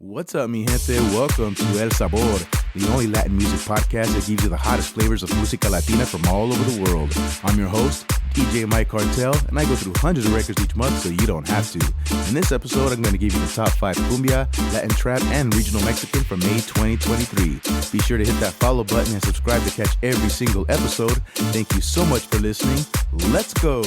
What's up, mi gente? Welcome to El Sabor, the only Latin music podcast that gives you the hottest flavors of música latina from all over the world. I'm your host, DjMikeCartel, and I go through hundreds of records each month so you don't have to. In this episode, I'm going to give you the top 5 Cumbia, LatinTrap, and regional Mexican for May 2023. Be sure to hit that follow button and subscribe to catch every single episode. Thank you so much for listening. Let's go!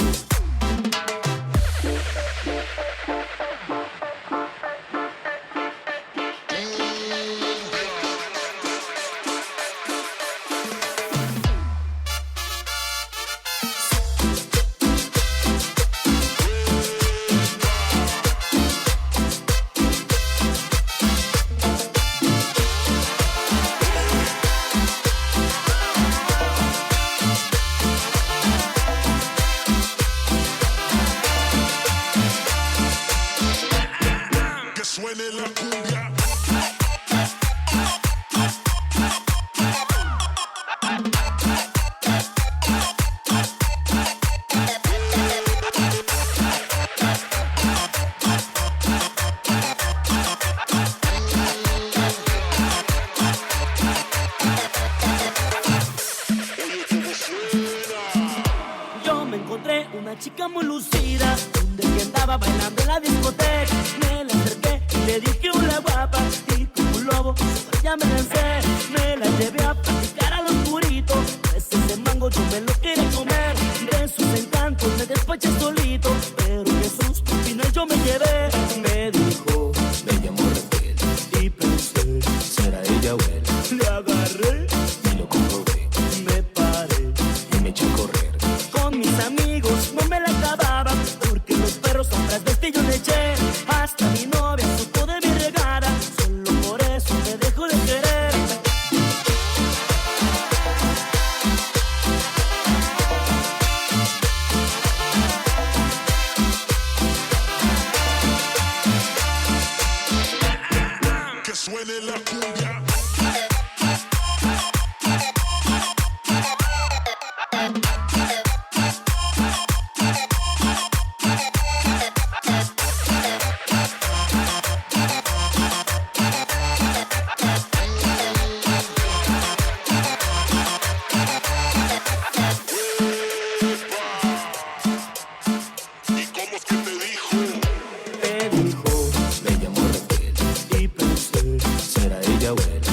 Chica muy lucida, donde que andaba bailando en la discoteca. Me la acerqué y le dije hola guapa, y como un lobo ya me lancé. Me la llevé a platicar al oscurito, pues ese mango yo me lo quería comer. De sus encantos me despaché solito, pero Jesús al final yo me llevé. Me dijo, me llamó Raquel, y pensé, será ella o él. Le agarré y lo comprobé, me paré y me eché a correr. Con mis amigos no me la acababa, porque los perros atrás de yo le eché. Hasta mi novia supo de mi regada, solo por eso me dejó de querer. Que suene la cumbia. Me dijo, me llamó Raquel, y pensé, será ella o él.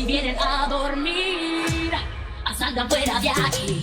vienen a dormir, salgan fuera de aquí.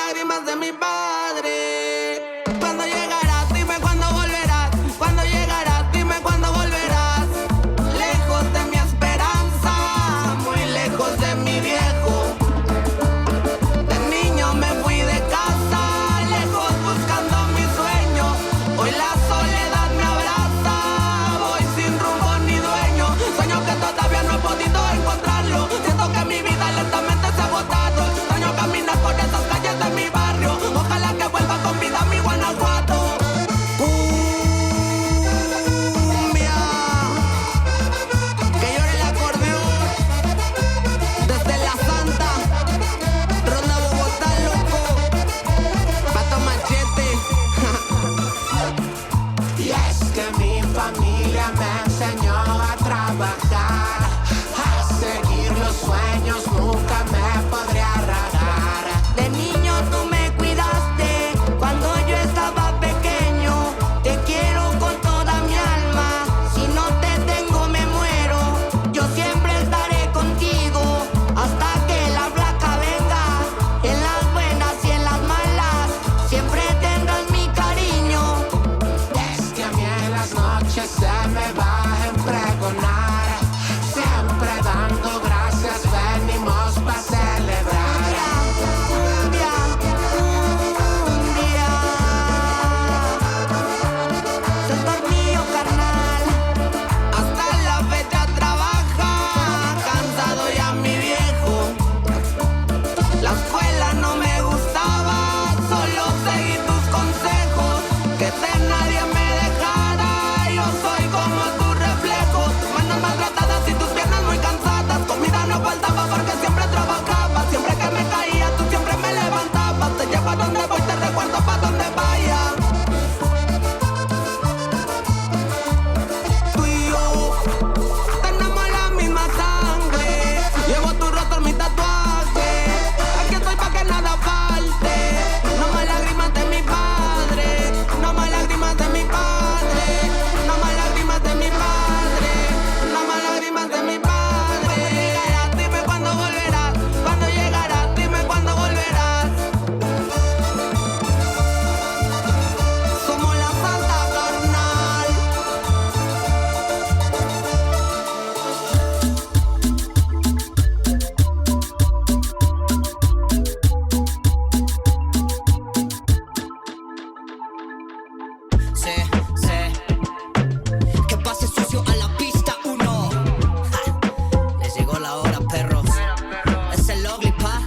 lágrimas de mi padre. Cuando llegarás, dime cuándo volverás. Cuando Es que mi familia me enseñó a trabajar, a seguir los sueños, nunca me podré arrancar. De niño tú me cuidaste cuando yo estaba pequeño. Te quiero con toda mi alma. Si no te tengo me muero. Yo siempre estaré contigo hasta que la flaca venga. En las buenas y en las malas siempre tendrás mi cariño. Es que a mí en las noches se me va a pregonar, siempre dando gracias venimos pa' celebrar. Cumbia, cumbia. Sector mío, carnal. Hasta la fecha trabaja, cansado ya mi viejo. La escuela no me gustaba, solo seguí tus consejos. Que de nadie me dejara, yo soy como tu reflejo. Manos maltratadas y tus piernas muy cansadas. Comida no faltaba porque siempre trabajaba. Siempre que me caía, tú siempre me levantabas. Te llevo a donde voy, te recuerdo pa' donde vaya. Tú y yo tenemos la misma sangre. Llevo tu rostro en mi tatuaje. Aquí estoy pa' que nada falte. No más lágrimas de mi padre. No más lágrimas de mi padre. No más lágrimas de mi padre. No más lágrimas de mi padre. Dime cuándo volverás. Cuando llegarás, dime cuándo volverás. Somos la santa carnal. Sí. Que pase sucio a la pista 1. Les llegó la hora, perros. Es el ugly, pa.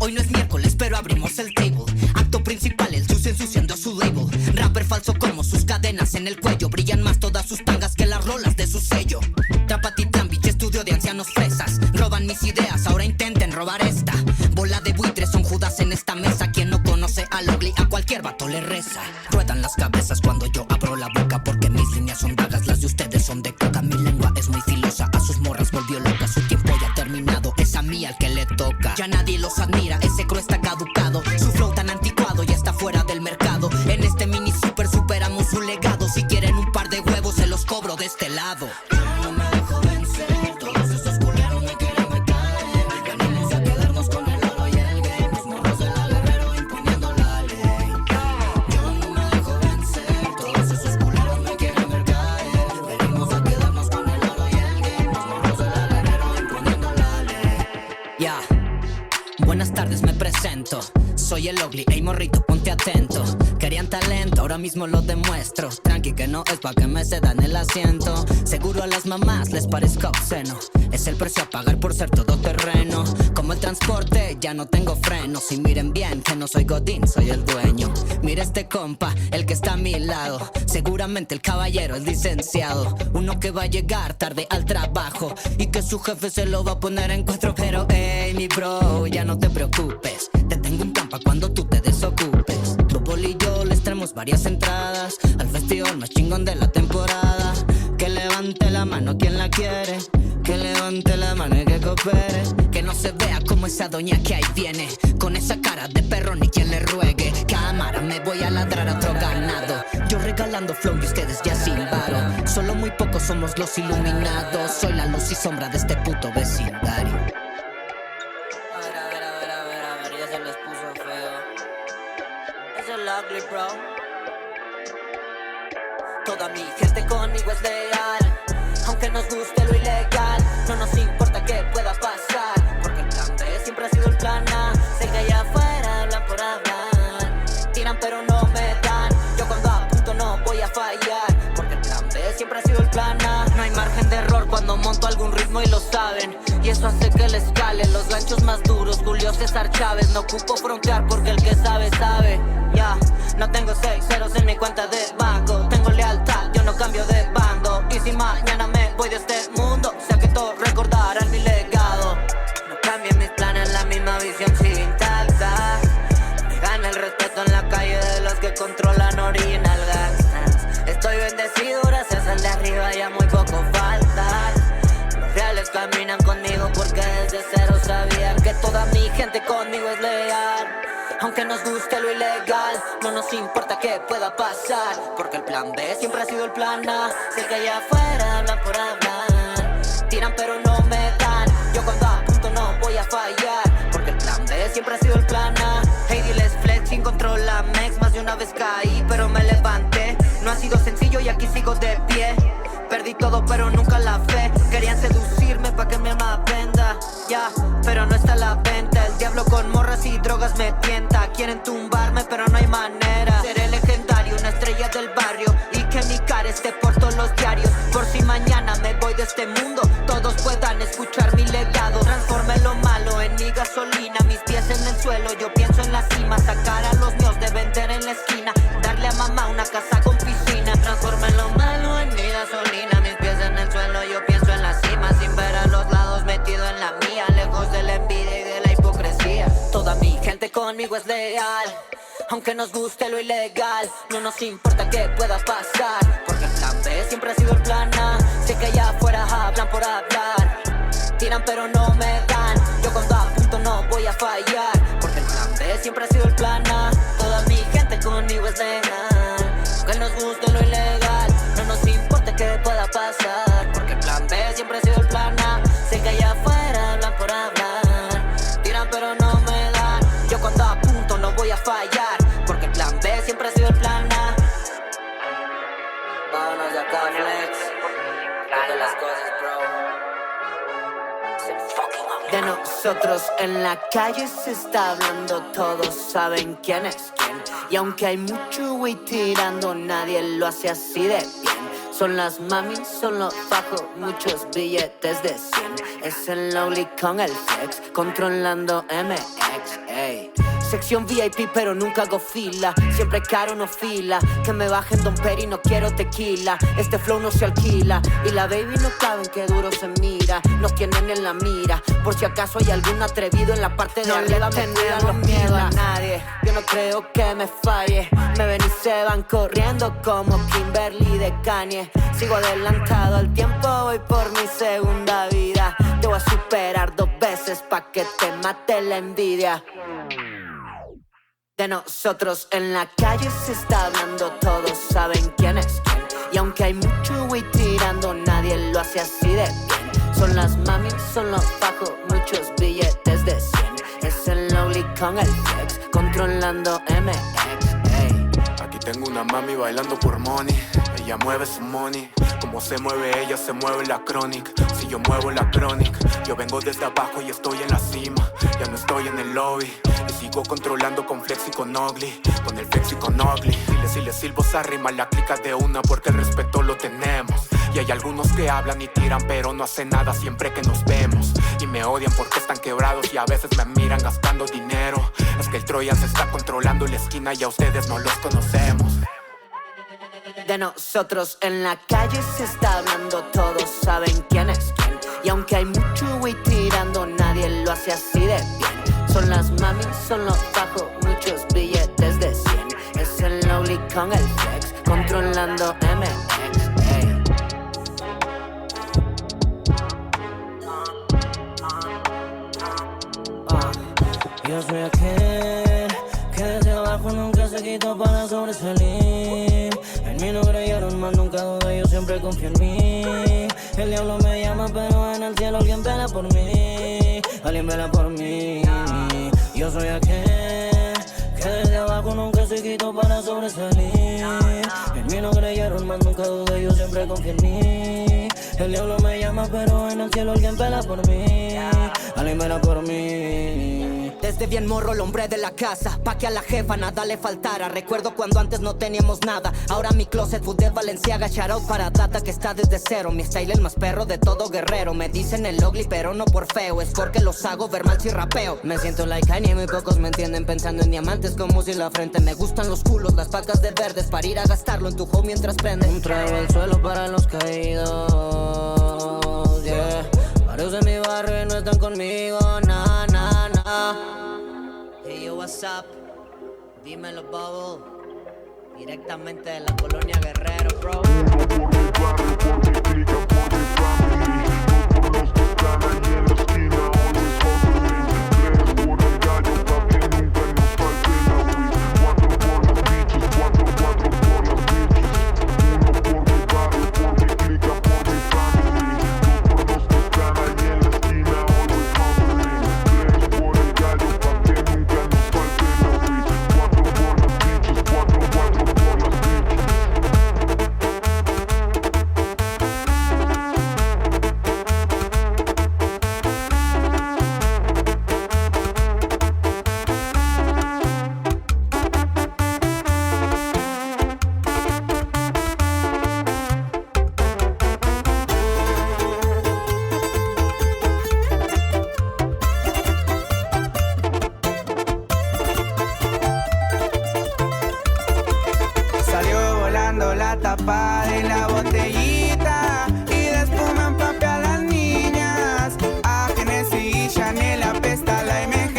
Hoy no es miércoles, pero abrimos el table. Acto principal, el sucio ensuciando su label. Rapper falso como sus cadenas en el cuello. Brillan más todas sus tangas que las rolas de su sello. Trapatitán, bitch, estudio de ancianos fresas. Roban mis ideas, ahora intenten robar esta. Bola de buitres son judas en esta mesa. Quien no conoce al ugly, a cualquier vato le reza. Ruedan las cabezas cuando yo abro la boca, porque mis líneas son vagas, las de ustedes son de coca. Mi lengua es muy filosa, a sus morras volvió loca. Su tiempo ya terminado, es a mí al que le toca. Ya nadie los admira, ese crew está caducado. Su flow tan anticuado ya está fuera del mercado. En este mini super superamos su legado. Si quieren un par de huevos se los cobro de este lado. No me dejo vencer, todos esos culeros me quieren meter. Venimos a quedarnos con el oro y el game. Los morros de la Guerrero imponiendo la ley. Yo no me dejo vencer, todos esos culeros me quieren ver caer. Venimos a quedarnos con el oro y el game. Los morros de la Guerrero imponiendo la ley. Ya. Buenas tardes, me presento. Soy el ugly, ey morrito, ponte atento. Querían talento, ahora mismo lo demuestro. Tranqui que no es pa' que me cedan el asiento. Seguro a las mamás les parezca obsceno. Es el precio a pagar por ser todoterreno. Como el transporte, ya no tengo frenos. Y miren bien que no soy godín, soy el dueño. Mira este compa, el que está a mi lado. Seguramente el caballero, el licenciado. Uno que va a llegar tarde al trabajo y que su jefe se lo va a poner en cuatro. Pero ey mi bro, ya no te preocupes. Te tengo un plan pa' cuando tú te desocupes. Grupo y yo les traemos varias entradas al festival más chingón de la temporada. Que levante la mano quien la quiere. Que levante la mano y que coopere. Que no se vea como esa doña que ahí viene, con esa cara de perro ni quien le ruegue. Cámara, me voy a ladrar a otro ganado. Yo regalando flow y ustedes ya sin varo. Solo muy pocos somos los iluminados. Soy la luz y sombra de este puto vecindario. A ver, ya se les puso feo. Es el ugly, bro. Toda mi gente conmigo es leal, aunque nos guste lo ilegal. No nos importa qué pueda pasar, porque el plan B siempre ha sido el plan A. Sé que allá afuera hablan por hablar, tiran pero no me dan. Yo cuando apunto no voy a fallar, porque el plan B siempre ha sido el plan A. No hay margen de error cuando monto algún ritmo y lo saben, y eso hace que les cale los ganchos más duros. Julio César Chávez, no ocupo frontear porque el que sabe, sabe. Ya, no tengo 6 ceros en mi cuenta de banco. Tengo lealtad, yo no cambio de bando. Y si mañana me voy de este mundo, sé que todos recordarán mi legado. No cambien mis planes, la misma visión sigue intacta. Me gana el respeto en la calle de los que controlan original gangsters. Estoy vendiendo porque desde cero sabían que toda mi gente conmigo es leal. Aunque nos guste lo ilegal, no nos importa qué pueda pasar, porque el plan B siempre ha sido el plan A. Sé que allá afuera hablan por hablar, tiran pero no me dan. Yo cuando apunto no voy a fallar, porque el plan B siempre ha sido el plan A. Hey, diles flex sin control la mex. Más de una vez caí pero me levanté. No ha sido sencillo y aquí sigo de pie. Perdí todo pero nunca la fe. Querían seducirme pa' que mi alma venda, ya, pero no está a la venta. El diablo con morras y drogas me tienta. Quieren tumbarme pero no hay manera. Seré legendario, una estrella del barrio, y que mi cara esté por todos los diarios. Por si mañana me voy de este mundo, todos puedan escuchar mi legado. Transformé lo malo en mi gasolina, mis pies en el suelo, yo pienso en la cima. Sacar a los míos de vender en la esquina, darle a mamá una casa con piscina. Transformé lo malo en mi gasolina, mis pies en el suelo, yo pienso en la cima. Sin ver a los lados, metido en la mía, lejos de la envidia y de la hipocresía. Toda mi gente conmigo es leal, aunque nos guste lo ilegal, no nos importa qué pueda pasar, porque el plan B siempre ha sido el plan A. Sé que allá afuera hablan por hablar, tiran pero no me dan. Yo cuando apunto no voy a fallar, porque el plan B siempre ha sido el plan A. Toda mi gente conmigo es legal, aunque nos guste lo ilegal, no nos importa qué pueda pasar, porque el plan B siempre ha sido el plan A. Sé que allá afuera hablan por hablar, tiran pero no me dan. Yo cuando apunto no voy a fallar, porque el plan B siempre ha sido el plan A. Vámonos de acá, flex. Todas las cosas, bro. De nosotros en la calle se está hablando, todos saben quién es quién. Y aunque hay mucho güey tirando, nadie lo hace así de bien. Son las mamis, son los bajos, muchos billetes de 100. Es el Lowly con el flex, controlando MX, ey. Sección VIP pero nunca hago fila, siempre caro no fila. Que me bajen Don Peri, no quiero tequila. Este flow no se alquila, y la baby no caben, que duro se mira. Nos tienen en la mira, por si acaso hay algún atrevido en la parte de no arriba. No tenemos miedo a nadie, yo no creo que me falle. Me ven y se van corriendo como Kimberly de Kanye. Sigo adelantado al tiempo, voy por mi segunda vida. Te voy a superar 2 veces pa' que te mate la envidia. De nosotros en la calle se está hablando, todos saben quién es quién. Y aunque hay mucho güey tirando, nadie lo hace así de bien. Son las mamis, son los bajos, muchos billetes de 100. Es el Lowly con el flex, controlando MX, ey. Aquí tengo una mami bailando por money, ella mueve su money. Como se mueve ella, se mueve la chronic. Si yo muevo la chronic, yo vengo desde abajo y estoy en la cima. Ya no estoy en el lobby, y sigo controlando con flex y con ugly. Con el flex y con ugly. Si le silbo se arrima la clica de una, porque el respeto lo tenemos. Y hay algunos que hablan y tiran pero no hacen nada siempre que nos vemos. Y me odian porque están quebrados y a veces me miran gastando dinero. Es que el Troyan se está controlando la esquina y a ustedes no los conocemos. De nosotros en la calle se está hablando, todos saben quién es quién. Y aunque hay mucho güey tirando, nadie lo hace así de bien. Son las mamis, son los bajos, muchos billetes de 100. Es el Lowly con el flex, controlando MX, ey. Yo soy aquel que desde abajo nunca se quitó para sobresalir. En mí no creyeron, más nunca dudé, yo siempre confío en mí. El diablo me llama, pero en el cielo alguien vela por mí. Alguien vela por mí. Yo soy aquel que desde abajo nunca se quitó para sobresalir. En mí no creyeron, más nunca dudé, yo siempre confío en mí. El diablo me llama, pero en el cielo alguien vela por mí. Alguien vela por mí. Desde bien morro el hombre de la casa, pa' que a la jefa nada le faltara. Recuerdo cuando antes no teníamos nada, ahora mi closet food de Valenciaga. Shout out para Data que está desde cero, mi style el más perro de todo guerrero. Me dicen el ugly pero no por feo, es porque los hago ver mal si rapeo. Me siento like Kanye, muy pocos me entienden, pensando en diamantes como si la frente. Me gustan los culos, las pacas de verdes, para ir a gastarlo en tu home mientras prende. Un trago al suelo para los caídos, yeah. Varios de mi barrio no están conmigo, na, na, na. Hey yo, what's up? Dímelo, Bubble. Directamente de la colonia Guerrero, bro. Uno por el barrio, por mi clica, por mi family. No por los que ganan y en la esquina. la botellita y despuman papi a las niñas. A Genesis y Chanel apesta la MG.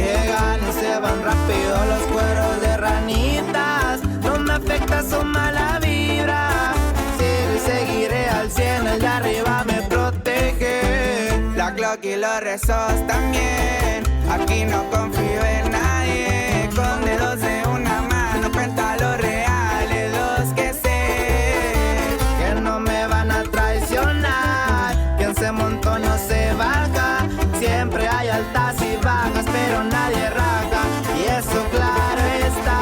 Llegan y se van rápido los cueros de ranitas. No me afecta su mala vibra. Sigo y seguiré al 100, el de arriba me protege. La Glock y los rezos también. Aquí no confío en nadie. Con dedos de una mano cuenta los reales, los que sé que no me van a traicionar. Quien se montó no se baja. Siempre hay altas y bajas, pero nadie raja. Y eso claro está.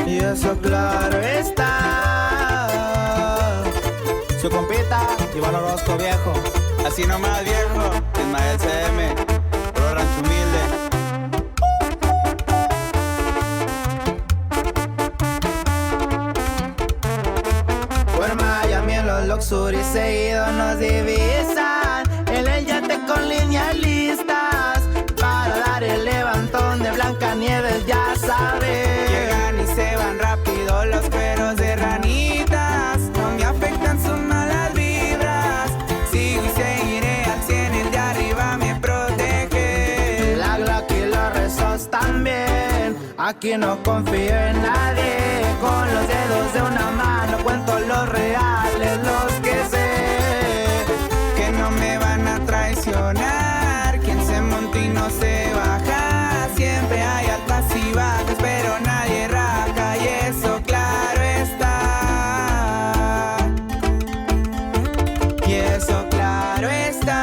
Y eso claro está. su compita, Iván Orozco viejo. Así nomás viejo, Ismael CM, Pro Rancho Humilde. Por Miami en los Luxury seguidos nos divisan. En el yate con líneas listas para dar el levantón de Blancanieves, ya sabes. Llegan y se van rápido los cueros de ranitas. No me afectan sus malas vibras. Sigo y seguiré al 100, el de arriba me protege. La Glock y los rezos también. Aquí no confío en nadie. Con los dedos de una mano cuento los reales, los que sé que no me van a traicionar. Quien se monta y no se baja. Siempre hay altas y bajas, pero nadie raja. Y eso claro está. Y eso claro está.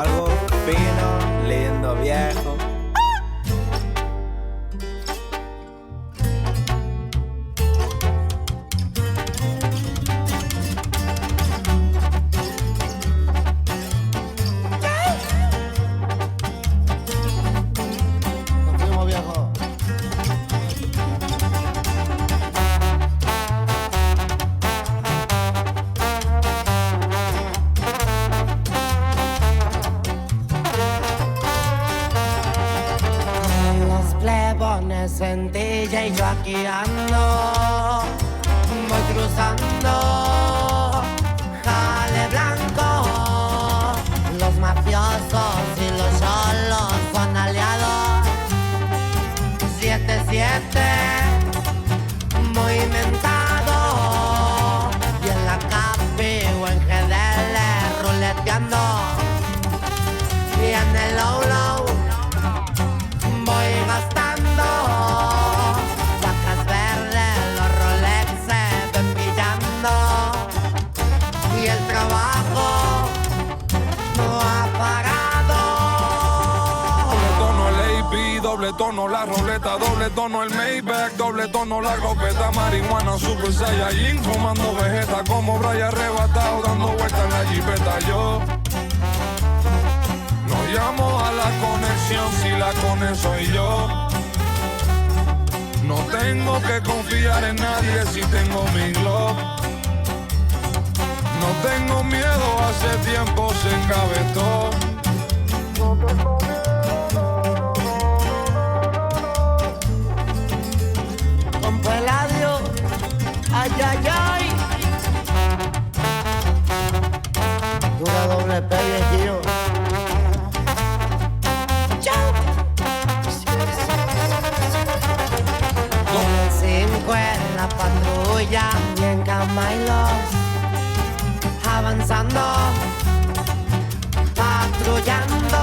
algo fino, lindo, viejo. Nos fuimos, viejo. Los plebones en DJ, yo aquí ando, voy cruzando, jale blanco. Los mafiosos y los solos son aliados. 7-7, movimentado. Y en la Capi o en GDL ruleteando. Y en el low low voy gastando. Vacas verdes, los Rolex se ven brillando. Y el trabajo no ha parado. Doble tono el AP, doble tono la roleta, doble tono el Maybach, doble tono la ropeta, marihuana, super saiyajin, fumando vegeta como Brian arrebatado, dando vueltas en la jipeta. Yo no llamo a la conexión, si la cone soy yo. No tengo que confiar en nadie si tengo mi Glock. No tengo miedo, hace tiempo se encabezó. Con Peladio, ay, ay, ay. Dura doble P, viejillo. Con el 5 en la patrulla, bien camailos, avanzando, patrullando.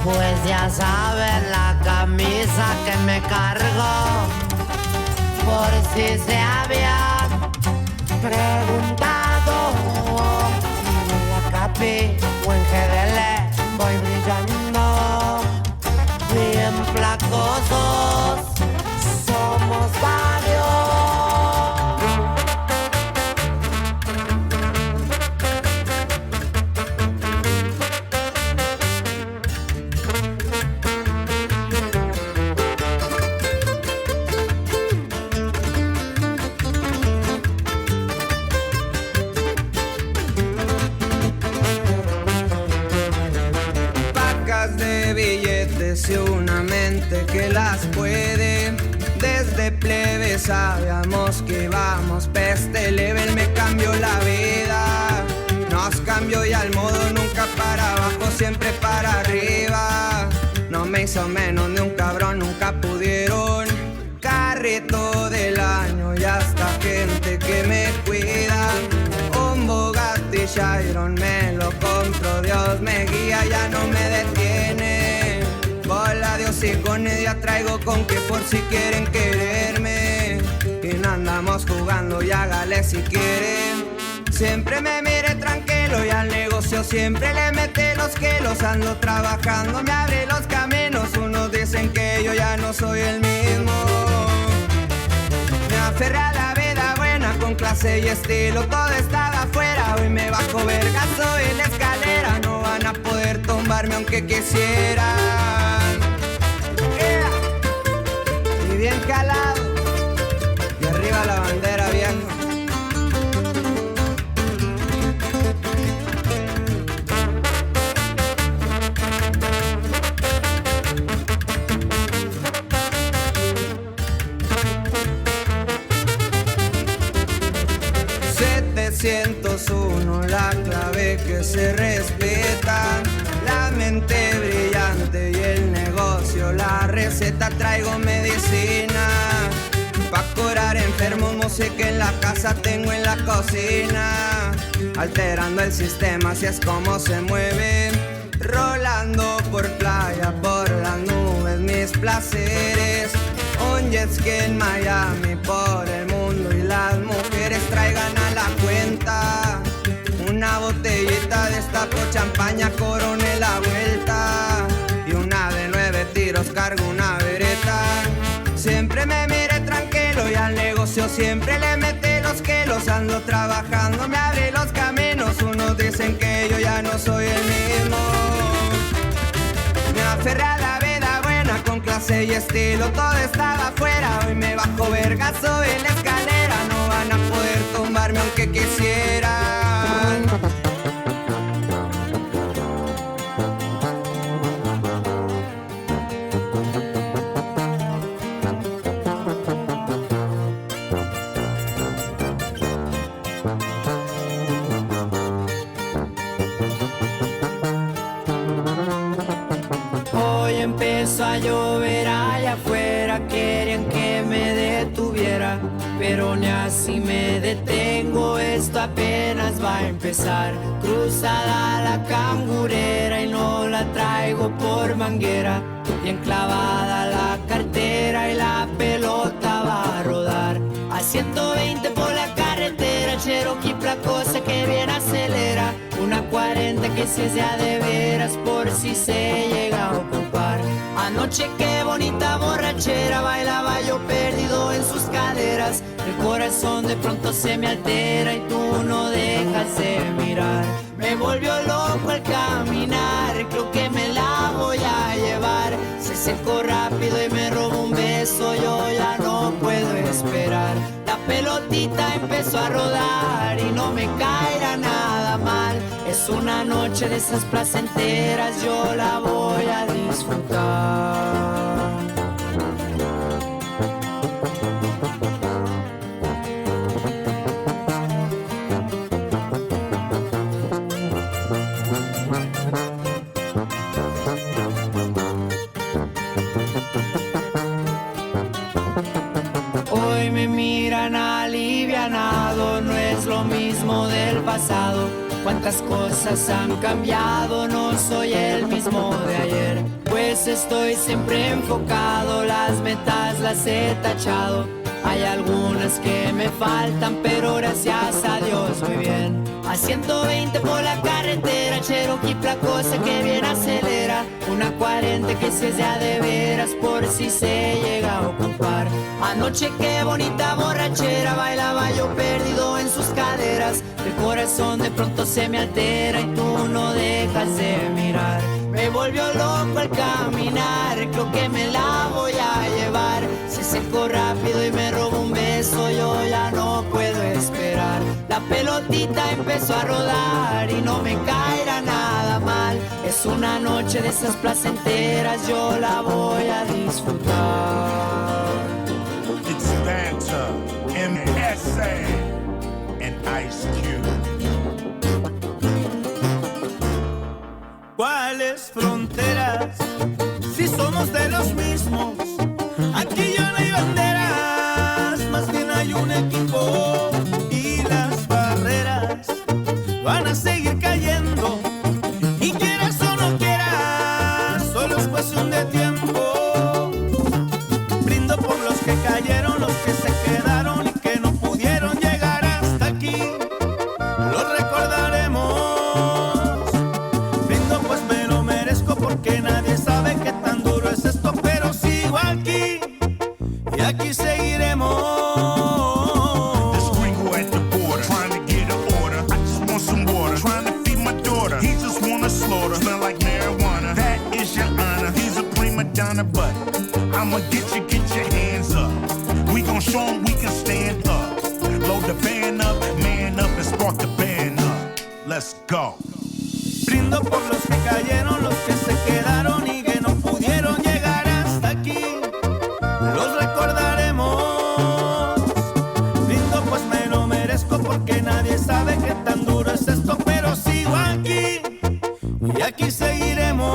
Pues ya saben la camisa que me cargo, por si se habían preguntado. Y en la Capi o en GDL voy brillando, bien placosos, somos varios. creció una mente que las puede. Desde plebe sabíamos que íbamos pa' este level. Me cambió la vida, nos cambió y al modo nunca para abajo, siempre para arriba. No me hizo menos ni un cabrón, nunca pudieron. Carrito del año y hasta gente que me cuida. Un Bugatti Chiron me lo compro, Dios me guía, ya no me detiene. Bola Dios y con ella traigo con que por si quieren quererme. Y no andamos jugando y hágale si quieren. Siempre me mire tranquilo y al negocio siempre le mete los kilos. Ando trabajando, me abre los caminos. Unos dicen que yo ya no soy el mismo. Me aferré a la vida buena con clase y estilo. Todo estaba afuera, hoy me bajo vergazo en la escalera. No van a poder tumbarme aunque quisieran. Yeah. Y bien calado. Y arriba la bandera, viejo. 701, la clave que se respeta. La mente brillante y el negocio, la receta. Traigo medicina pa' curar enfermos, música en la casa, tengo en la cocina. Alterando el sistema, así es como se mueve. Rolando por playa, por las nubes, mis placeres. Un jet ski en Miami, por el mundo y las mujeres traigan a la cuenta. Una botellita de esta por champaña, coroné la vuelta. Y una de 9 tiros, cargo una vereta. Siempre me mire tranquilo y al negocio siempre le mete los kilos. Ando trabajando, me abre los caminos. Unos dicen que yo ya no soy el mismo. Me aferré a la vida buena con clase y estilo. Todo estaba afuera, hoy me bajo vergazo en la escalera. No van a poder tumbarme aunque quisieran. Empezó a llover allá afuera, querían que me detuviera, pero ni así me detengo, esto apenas va a empezar. Cruzada la cangurera y no la traigo por manguera, bien clavada la cartera y la pelota va a rodar. A 120 por la carretera, Cherokee placosa que bien acelera. Una 40 que si es ya de veras por si se llega a ocupar. Anoche qué bonita borrachera, bailaba yo perdido en sus caderas. El corazón de pronto se me altera y tú no dejas de mirar. Me volvió loco al caminar, creo que me la voy a llevar. Se secó rápido y me robó un beso, yo ya no puedo esperar. La pelotita empezó a rodar y no me caerá nada mal. Es una noche de esas placenteras, yo la voy a disfrutar. Hoy me miran alivianado, no es lo mismo del pasado. Cuántas cosas han cambiado, no soy el mismo de ayer. Pues estoy siempre enfocado, las metas las he tachado. Hay algunas que me faltan, pero gracias a Dios muy bien. A 120 por la carretera, Cherokee placosa que bien acelera. Una 40 que si es ya de veras por si se llega a ocupar. Anoche qué bonita borrachera, bailaba yo perdido en sus caderas. El corazón de pronto se me altera y tú no dejas de mirar. Me volvió loco al caminar, creo que me la voy a llevar. Se secó rápido y me robó un beso, yo ya no puedo esperar. La pelotita empezó a rodar y no me caerá nada mal. Es es una noche de esas placenteras, yo la voy a disfrutar. It's Banter, MSA, and Ice Cube. ¿Cuáles fronteras? Si somos de los mismos, aquí ya no hay banderas, más bien hay un equipo y las barreras van a seguir cayendo. Y quieras o no quieras, solo es cuestión de tiempo. Brindo por los que cayeron, los que se quedaron y que no pudieron llegar hasta aquí. Los recordaremos. Brindo pues me lo merezco porque nadie sabe qué tan duro es esto, pero sigo aquí y aquí seguiremos. This gringo at the border, trying to get an order. I just want some water, trying to feed my daughter. He just wanna slaughter, smell like marijuana. That is your honor. He's a prima donna, but I'ma get your hands up. We gon' show him we can stand up. Load the band up, man up, and spark the band up. Let's go. Brindo por los que cayeron, los que se quedaron y que no pudieron llegar hasta aquí. Los recordaremos. Brindo pues me lo merezco porque nadie sabe qué tan duro es esto, pero sigo aquí y aquí seguiremos.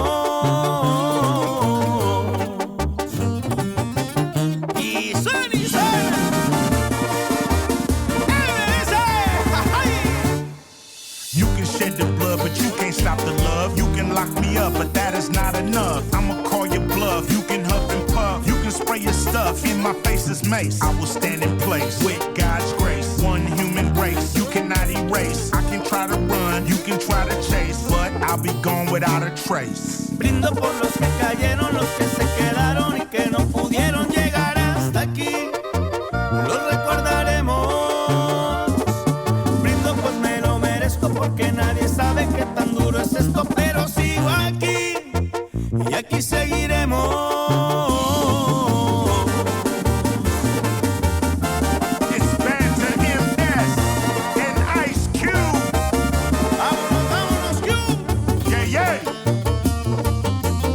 Y suena. You can shed the blood, but you can't stop the love. You can lock me up, but that is not enough. I'ma call your bluff. You can huff and puff. You can spray your stuff. In my face is mace. I will stand in place with God's grace. One human race you cannot erase. I can try to run, you can try to chase, but I'll be gone without a trace. Brindo por los que cayeron, los que se quedaron y que no pudieron llegar hasta aquí. Los recordaremos. Brindo pues me lo merezco porque nadie sabe qué tan duro es esto, pero sigo aquí y aquí seguiremos. It's Banter MS and Ice Cube. Vámonos, vámonos, Cube. Yeah, yeah.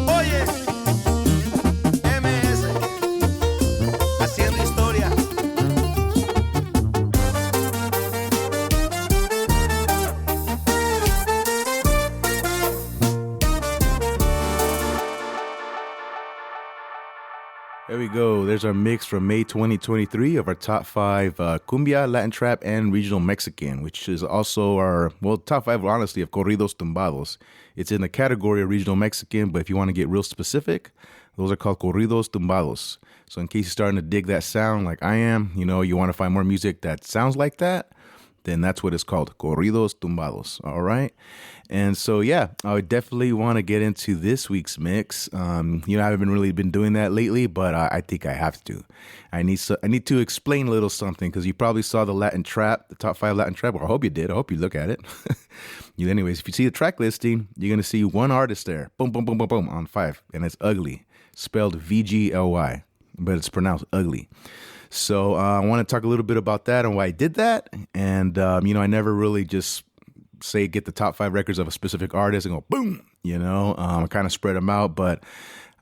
Oye, MS, haciendo historia. There we go. There's our mix from May 2023 of our top 5 Cumbia, LatinTrap, and regional Mexican, which is also our, well, top 5, honestly, of Corridos Tumbados. It's in the category of regional Mexican, but if you want to get real specific, those are called Corridos Tumbados. So in case you're starting to dig that sound like I am, you know, you want to find more music that sounds like that, then that's what it's called, Corridos Tumbados, all right? And so, yeah, I would definitely want to get into this week's mix. I haven't really been doing that lately, but I think I have to. I need to explain a little something, because you probably saw the LatinTrap, the top 5 LatinTrap, or I hope you did. I hope you look at it. Anyways, if you see the track listing, you're going to see one artist there, boom, boom, boom, boom, boom, on 5, and it's Ugly, spelled VGLY, but it's pronounced Ugly. So I want to talk a little bit about that and why I did that. And, I never really just say get the top 5 records of a specific artist and go, boom, I kind of spread them out. But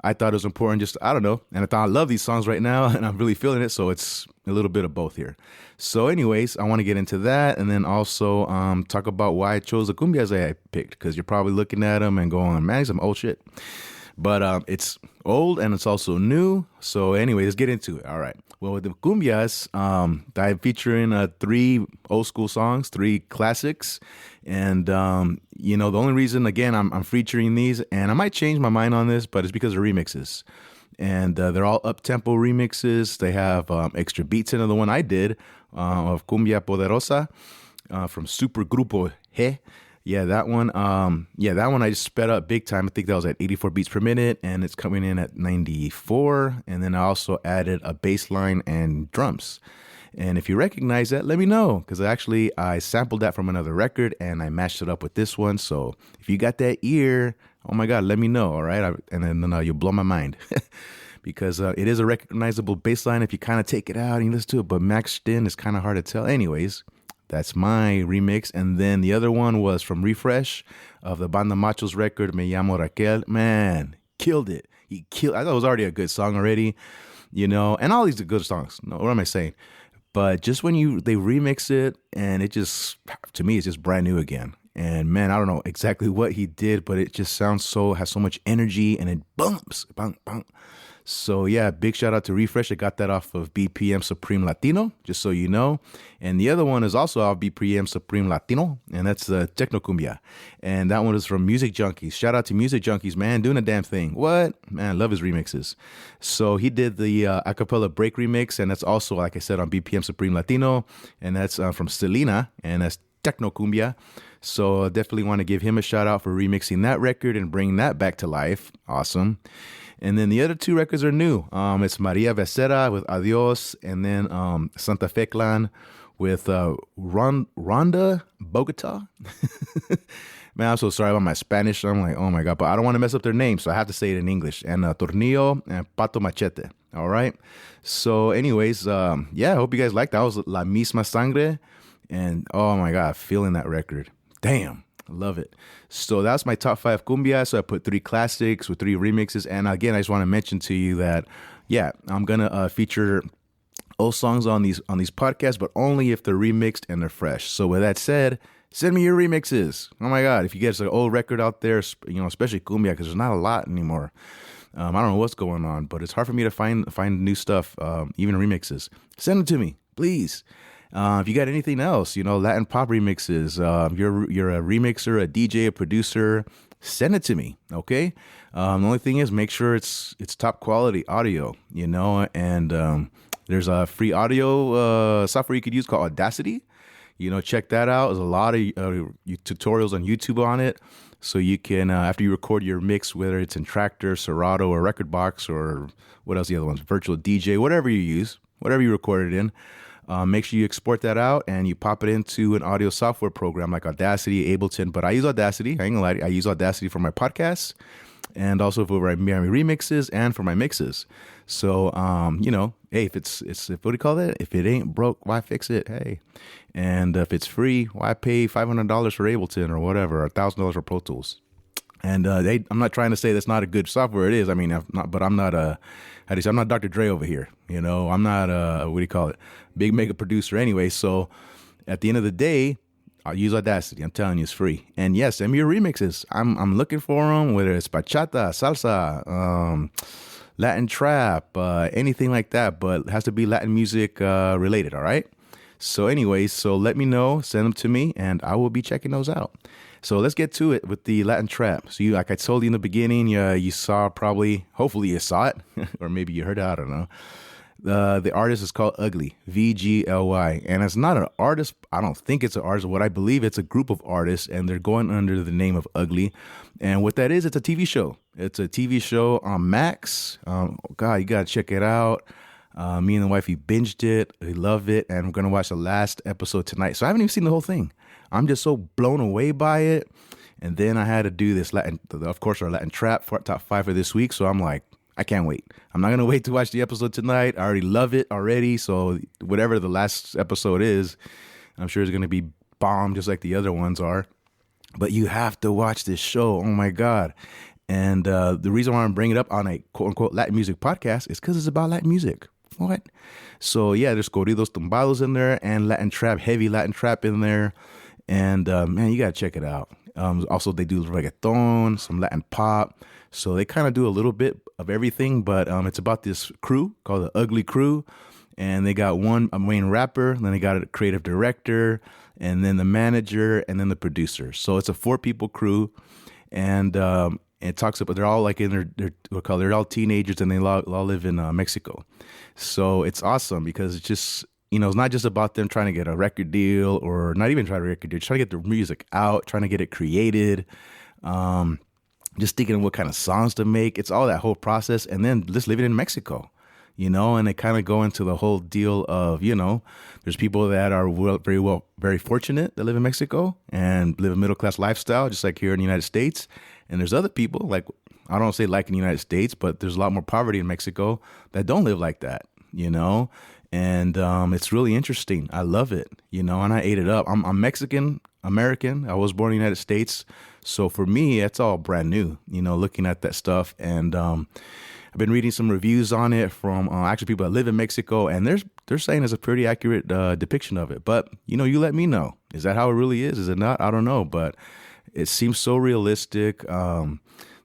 I thought it was important just, I don't know. And I thought I love these songs right now and I'm really feeling it. So it's a little bit of both here. So anyways, I want to get into that and then also talk about why I chose the cumbias I picked. Because you're probably looking at them and going, man, some old shit. But it's old and it's also new. So anyway, let's get into it. All right. Well, with the cumbias, I'm featuring 3 old school songs, 3 classics. And, the only reason, again, I'm featuring these, and I might change my mind on this, but it's because of remixes. And they're all up-tempo remixes. They have extra beats into the one I did of Cumbia Poderosa from Super Grupo. Yeah, that one. That one I just sped up big time. I think that was at 84 beats per minute, and it's coming in at 94. And then I also added a bass line and drums. And if you recognize that, let me know, because actually I sampled that from another record and I mashed it up with this one. So if you got that ear, oh my God, let me know, all right? And then you'll blow my mind. Because it is a recognizable bass line if you kind of take it out and you listen to it, but maxed in is kind of hard to tell. Anyways, That's my remix. And then the other one was from Refresh of the Banda Machos record, Me Llamo Raquel. Man, killed it. I thought it was already a good song already, and all these are good songs. No, what am I saying? But just when they remix it, and it just, to me, it's just brand new again. And man, I don't know exactly what he did, but it just has so much energy, and it bumps, bump, bump. So yeah, big shout out to Refresh. I got that off of BPM Supreme Latino, just so you know. And the other one is also off BPM Supreme Latino, and that's the Techno Cumbia. And that one is from Muzik Junkies. Shout out to Muzik Junkies, man, doing a damn thing. What? Man, I love his remixes. So he did the acapella break remix, and that's also, like I said, on BPM Supreme Latino, and that's from Selena, and that's Techno Cumbia. So definitely want to give him a shout out for remixing that record and bringing that back to life. Awesome. And then the other two records are new. It's Maria Becerra with ADIÓS, and then Santa Fe Klan with Ronda Bogota. Man, I'm so sorry about my Spanish. I'm like, oh my God, but I don't want to mess up their names, so I have to say it in English. And Tornillo and Pato Machete. All right. So anyways, I hope you guys liked that. That was La Misma Sangre. And oh my God, feeling that record. Damn. I love it. So that's my top 5 cumbia. So I put 3 classics with 3 remixes. And again, I just want to mention to you that, I'm going to feature old songs on these podcasts, but only if they're remixed and they're fresh. So with that said, send me your remixes. Oh my God. If you get an old record out there, especially cumbia, because there's not a lot anymore. I don't know what's going on, but it's hard for me to find new stuff, even remixes. Send them to me, please. If you got anything else, Latin pop remixes, you're a remixer, a DJ, a producer, send it to me, okay? The only thing is make sure it's top quality audio, and there's a free audio software you could use called Audacity. Check that out. There's a lot of tutorials on YouTube on it. So you can, after you record your mix, whether it's in Tractor, Serato, or Record Box, or what else the other ones, Virtual DJ, whatever you use, whatever you record it in, make sure you export that out and you pop it into an audio software program like Audacity, Ableton. But I use Audacity. I ain't gonna lie, I use Audacity for my podcasts and also for my remixes and for my mixes. So, hey, if it's what do you call that? If it ain't broke, why fix it? Hey, and if it's free, why pay $500 for Ableton or whatever, or $1,000 for Pro Tools? And I'm not trying to say that's not a good software. It is. I mean, I'm not I'm not Dr. Dre over here. I'm not what do you call it? Big mega producer anyway. So at the end of the day, I'll use Audacity. I'm telling you, it's free. And yes, send me your remixes. I'm looking for them, whether it's bachata, salsa, Latin trap, anything like that. But it has to be Latin music related. All right. So anyways, let me know, send them to me, and I will be checking those out. So let's get to it with the Latin trap. So like I told you in the beginning, you saw hopefully you saw it, or maybe you heard it, I don't know. The artist is called Ugly, VGLY, and it's not an artist. I don't think it's an artist. What I believe, it's a group of artists, and they're going under the name of Ugly. And what that is, it's a TV show. It's a TV show on Max. God, you gotta check it out. Me and the wifey binged it. We love it, and we're gonna watch the last episode tonight. So I haven't even seen the whole thing. I'm just so blown away by it. And then I had to do this our Latin trap for top 5 for this week. So I'm like, I can't wait. I'm not going to wait to watch the episode tonight. I already love it already. So whatever the last episode is, I'm sure it's going to be bomb just like the other ones are. But you have to watch this show. Oh my God. And the reason why I'm bringing it up on a quote unquote Latin music podcast is because it's about Latin music. What? So yeah, there's Corridos Tumbados in there and Latin trap, heavy Latin trap in there. And man, you got to check it out. Also, they do reggaeton, some Latin pop. So they kind of do a little bit of everything, but it's about this crew called the Ugly Crew. And they got a main rapper, then they got a creative director, and then the manager, and then the producer. So it's a 4-people crew. And it talks about, they're all like in they're all teenagers, and they all live in Mexico. So it's awesome because it's just, it's not just about them trying to get a record deal, or not even trying to record deal, trying to get their music out, trying to get it created, just thinking of what kind of songs to make. It's all that whole process. And then just living in Mexico, and they kind of go into the whole deal of, there's people that are very fortunate that live in Mexico and live a middle-class lifestyle, just like here in the United States. And there's other people, like, I don't say like in the United States, but there's a lot more poverty in Mexico that don't live like that, And it's really interesting. I love it, and I ate it up. I'm Mexican American. I was born in the United States. So for me, it's all brand new, looking at that stuff. And I've been reading some reviews on it from actually people that live in Mexico, and they're saying it's a pretty accurate depiction of it. But, you let me know. Is that how it really is? Is it not? I don't know. But it seems so realistic. The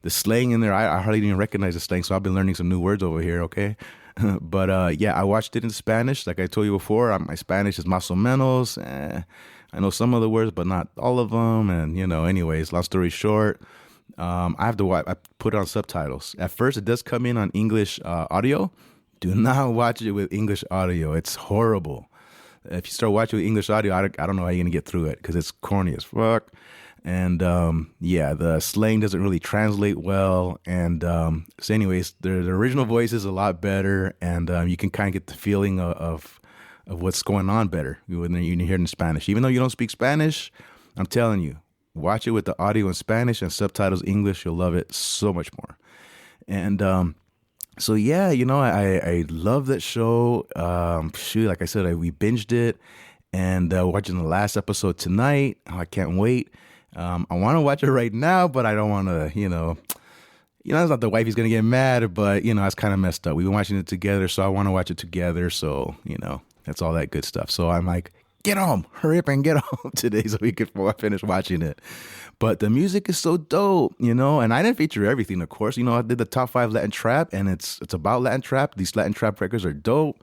slang in there, I hardly even recognize the slang. So I've been learning some new words over here, okay? But yeah, I watched it in Spanish. Like I told you before, my Spanish is más o menos. I know some of the words, but not all of them. And, anyways, long story short, I have to watch. I put on subtitles. At first, it does come in on English audio. Do not watch it with English audio. It's horrible. If you start watching with English audio, I don't know how you're going to get through it because it's corny as fuck. And yeah, the slang doesn't really translate well. And so anyways, the original voice is a lot better. And you can kind of get the feeling of what's going on better when you hear it in Spanish. Even though you don't speak Spanish, I'm telling you, watch it with the audio in Spanish and subtitles English. You'll love it so much more. And so yeah, I love that show. Shoot, like I said, we binged it and watching the last episode tonight. Oh, I can't wait. I want to watch it right now, but I don't want to, it's not the wifey's going to get mad, but, it's kind of messed up. We've been watching it together, so I want to watch it together. So, that's all that good stuff. So I'm like, get home, hurry up and get home today so we can finish watching it. But the music is so dope, and I didn't feature everything, of course. I did the top 5 LatinTrap, and it's about LatinTrap. These LatinTrap records are dope.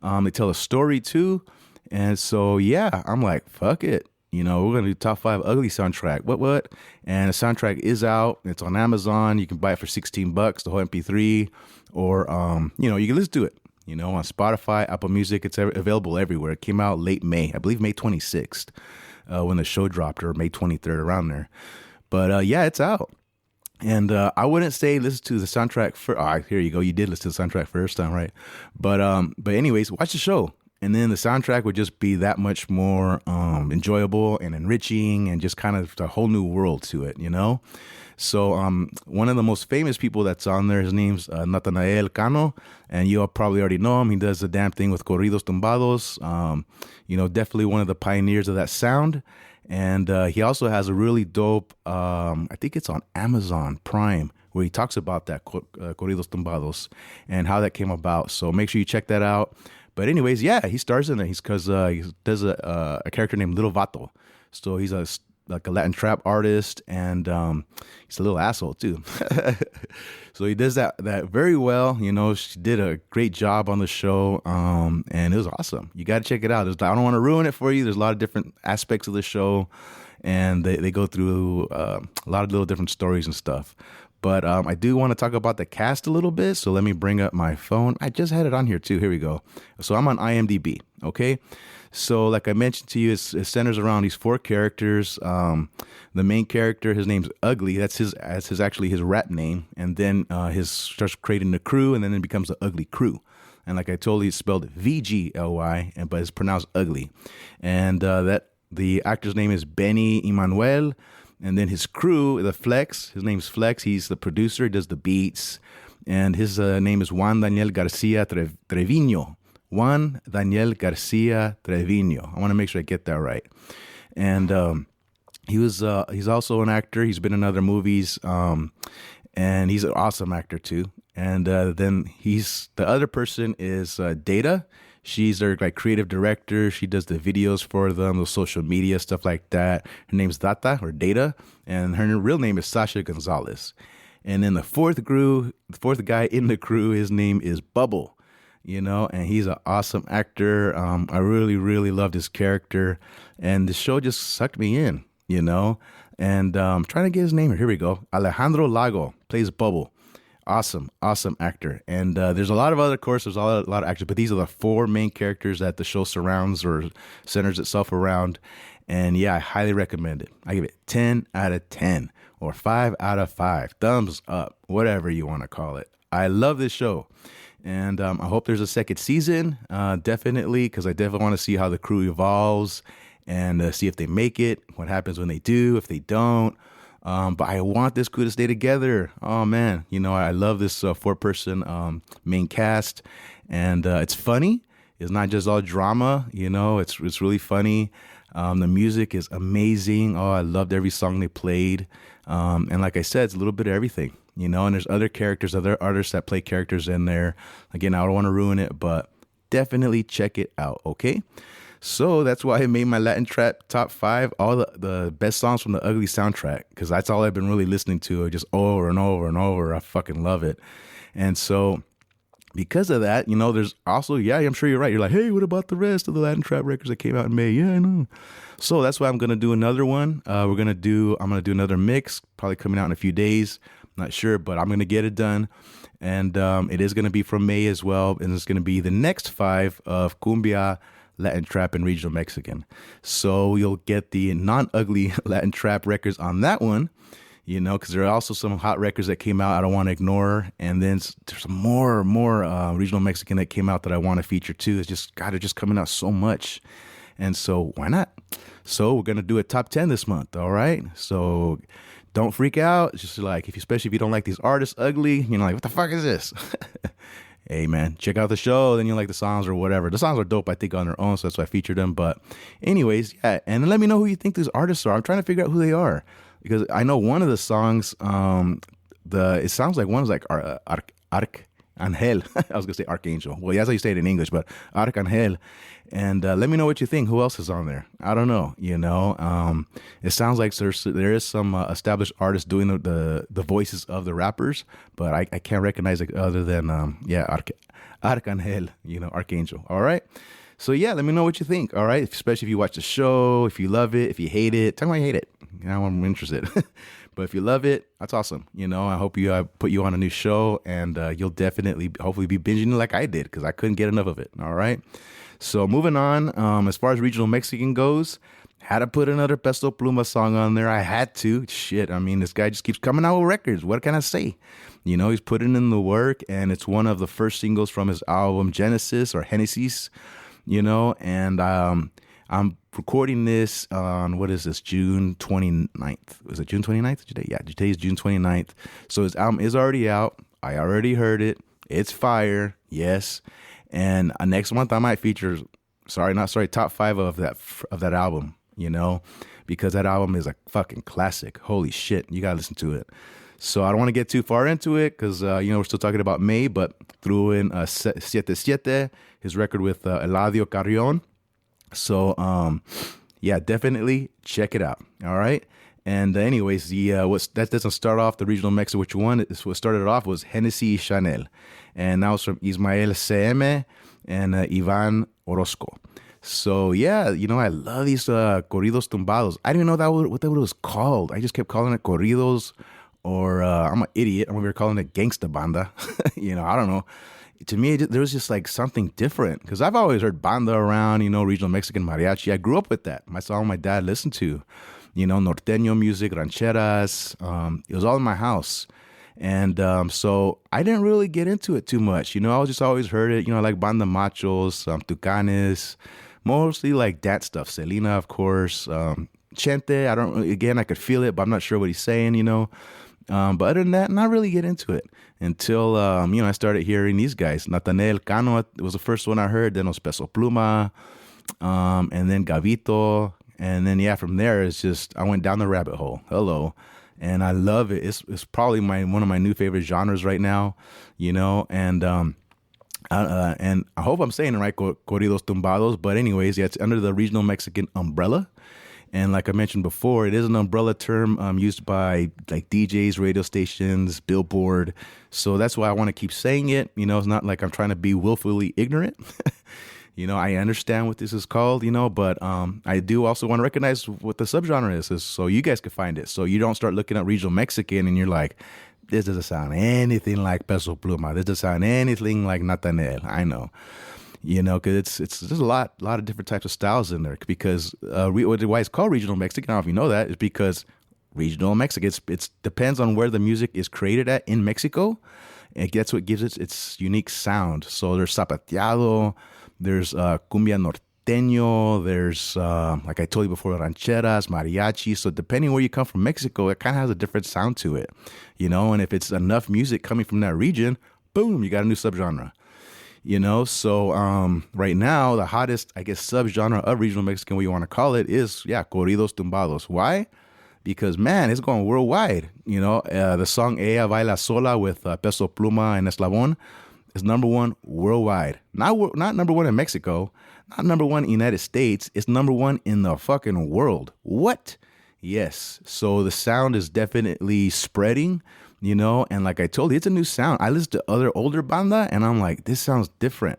They tell a story too. And so, yeah, I'm like, fuck it. We're going to do top 5 ugly soundtrack. What? And the soundtrack is out. It's on Amazon. You can buy it for $16, the whole MP3. Or, you can listen to it, on Spotify, Apple Music. It's available everywhere. It came out late May, I believe May 26th, when the show dropped, or May 23rd, around there. But, yeah, it's out. And I wouldn't say listen to the soundtrack first. Here you go. You did listen to the soundtrack first time, right? But anyways, watch the show. And then the soundtrack would just be that much more enjoyable and enriching and just kind of a whole new world to it, So one of the most famous people that's on there, his name's Natanael Cano, and you all probably already know him. He does the damn thing with Corridos Tumbados, definitely one of the pioneers of that sound. And he also has a really dope, I think it's on Amazon Prime, where he talks about that Corridos Tumbados and how that came about. So make sure you check that out. But anyways, yeah, he stars in it. Because he does a character named Little Vato. So he's like a LatinTrap artist, and he's a little asshole too. So he does that very well. She did a great job on the show, and it was awesome. You got to check it out. I don't want to ruin it for you. There's a lot of different aspects of the show, and they go through a lot of little different stories and stuff. But I do want to talk about the cast a little bit, so let me bring up my phone. I just had it on here too. Here we go. So I'm on IMDb, okay? So like I mentioned to you, it centers around these 4 characters. The main character, his name's Ugly. That's his rap name. And then starts creating the crew, and then it becomes the Ugly Crew. And like I told you, it's spelled VGLY, but it's pronounced Ugly. And the actor's name is Benny Emanuel. And then his crew, the Flex, his name's Flex. He's the producer. He does the beats. And his name is Juan Daniel Garcia Trevino. Juan Daniel Garcia Trevino. I want to make sure I get that right. And he's also an actor. He's been in other movies. And he's an awesome actor too. And then the other person is Data. She's their creative director. She does the videos for them, the social media, stuff like that. Her name's Data, and her real name is Sasha Gonzalez. And then the fourth guy in the crew, his name is Bubble, and he's an awesome actor. I really, really loved his character, and the show just sucked me in, and I'm trying to get his name. Here we go. Alejandro Lago plays Bubble. Awesome actor. And there's a lot of other, of course, there's a lot of actors, but these are the 4 main characters that the show surrounds or centers itself around. And yeah, I highly recommend it. I give it 10 out of 10 or 5 out of 5. Thumbs up, whatever you want to call it. I love this show. And I hope there's a second season, definitely, because I definitely want to see how the crew evolves and see if they make it, what happens when they do, if they don't. But I want this crew to stay together. Oh, man. I love this 4-person main cast. And it's funny. It's not just all drama, you know. It's really funny. The music is amazing. Oh, I loved every song they played. And like I said, it's a little bit of everything, you know. And there's other characters, other artists that play characters in there. Again, I don't want to ruin it, but definitely check it out, okay? So that's why I made my LatinTrap top 5, all the best songs from the Ugly soundtrack, because that's all I've been really listening to, just over and over and over. I fucking love it. And so because of that, you know, there's also, yeah, I'm sure you're right. You're like, hey, what about the rest of the LatinTrap records that came out in May? Yeah, I know. So that's why I'm going to do another one. I'm going to do another mix, probably coming out in a few days. I'm not sure, but I'm going to get it done. And it is going to be from May as well. And it's going to be the next 5 of Cumbia, LatinTrap, and Regional Mexican. So you'll get the non-ugly LatinTrap records on that one, you know, because there are also some hot records that came out I don't want to ignore. And then there's some more Regional Mexican that came out that I want to feature too. It's just, God, they're just coming out so much. And so why not? So we're going to do a top 10 this month, all right? So don't freak out. It's just like, especially if you don't like these artists ugly, you know, like, what the fuck is this? Hey, man, check out the show. Then you like the songs or whatever. The songs are dope, I think, on their own. So that's why I featured them. But anyways, yeah. And then let me know who you think these artists are. I'm trying to figure out who they are. Because I know one of the songs, it sounds like one is like Arcangel. I was going to say Archangel. Well, that's how you say it in English, but Arcangel. And let me know what you think. Who else is on there? I don't know. You know, it sounds like there is some established artists doing the voices of the rappers, but I can't recognize it other than Arcangel. You know, Archangel. All right. So yeah, let me know what you think. All right, especially if you watch the show, if you love it, if you hate it. Tell me why you hate it. Now I'm interested. But if you love it, that's awesome. You know, I hope you put you on a new show, and you'll definitely, hopefully, be binging it like I did, because I couldn't get enough of it. All right. So moving on, as far as Regional Mexican goes, had to put another Peso Pluma song on there. I had to. Shit, I mean, this guy just keeps coming out with records. What can I say? You know, he's putting in the work, and it's one of the first singles from his album Genesis or Genesis, you know, and I'm recording this on, what is this, June 29th. Was it June 29th today? Yeah, today is June 29th. So his album is already out. I already heard it. It's fire. Yes. And next month I might feature, top 5 of that album, you know, because that album is a fucking classic. Holy shit. You got to listen to it. So I don't want to get too far into it because, you know, we're still talking about May, but threw in Siete Siete, his record with Eladio Carrion. So, yeah, definitely check it out. All right. And anyways, that doesn't start off the Regional Mexican, which one? What started it off was Hennessy Chanel. And that was from Ismael CM and Ivan Orozco. So, yeah, you know, I love these Corridos Tumbados. I didn't know what that was called. I just kept calling it Corridos, or I'm an idiot. I'm over here calling it Gangsta Banda. You know, I don't know. To me, there was just like something different, because I've always heard banda around, you know, Regional Mexican mariachi. I grew up with that. That's all my dad listened to, you know, norteño music, rancheras. It was all in my house. And so I didn't really get into it too much. You know, I just always heard it, you know, like banda Machos, Tucanes, mostly like that stuff. Selena, of course. Gente, I could feel it, but I'm not sure what he's saying, you know. But other than that, not really get into it until, you know, I started hearing these guys. Natanael Cano was the first one I heard. Then it was Peso Pluma, and then Gavito. And then, yeah, from there, it's just, I went down the rabbit hole. Hello. And I love it. It's probably one of my new favorite genres right now, you know. And I hope I'm saying it right, Corridos Tumbados. But anyways, yeah, it's under the Regional Mexican umbrella. And like I mentioned before, it is an umbrella term used by like DJs, radio stations, Billboard. So that's why I want to keep saying it. You know, it's not like I'm trying to be willfully ignorant. You know, I understand what this is called, you know, but I do also want to recognize what the subgenre is so you guys can find it. So you don't start looking at Regional Mexican and you're like, this doesn't sound anything like Peso Pluma. This doesn't sound anything like Natanael. I know. You know, because there's a lot of different types of styles in there. Because why it's called Regional Mexican, I don't know if you know that, is because Regional Mexican, it depends on where the music is created at in Mexico. And that's what gives it its unique sound. So there's zapateado, there's cumbia norteño, there's, like I told you before, rancheras, mariachi. So depending where you come from Mexico, it kind of has a different sound to it. You know, and if it's enough music coming from that region, boom, you got a new subgenre. You know, so right now, the hottest, I guess, subgenre of regional Mexican, what you want to call it, is, Corridos Tumbados. Why? Because, man, it's going worldwide. You know, the song Ella Baila Sola with Peso Pluma and Eslabon is #1 worldwide. Not #1 in Mexico, not #1 in the United States. It's #1 in the fucking world. What? Yes. So the sound is definitely spreading. You know, and like I told you, it's a new sound. I listen to other older banda, and I'm like, this sounds different.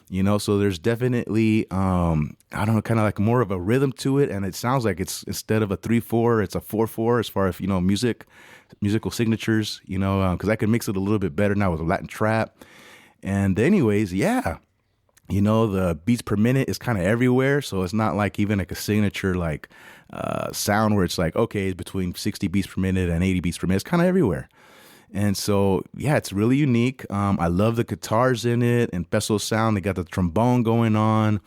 You know, so there's definitely, I don't know, kind of like more of a rhythm to it, and it sounds like it's, instead of a 3/4, it's a 4/4 as far as, you know, musical signatures, you know, because I can mix it a little bit better now with LatinTrap. And anyways, yeah, you know, the beats per minute is kind of everywhere, so it's not like even like a signature like sound where it's like, okay, it's between 60 beats per minute and 80 beats per minute. It's kind of everywhere. And so, yeah, it's really unique. I love the guitars in it and Peso's sound. They got the trombone going on,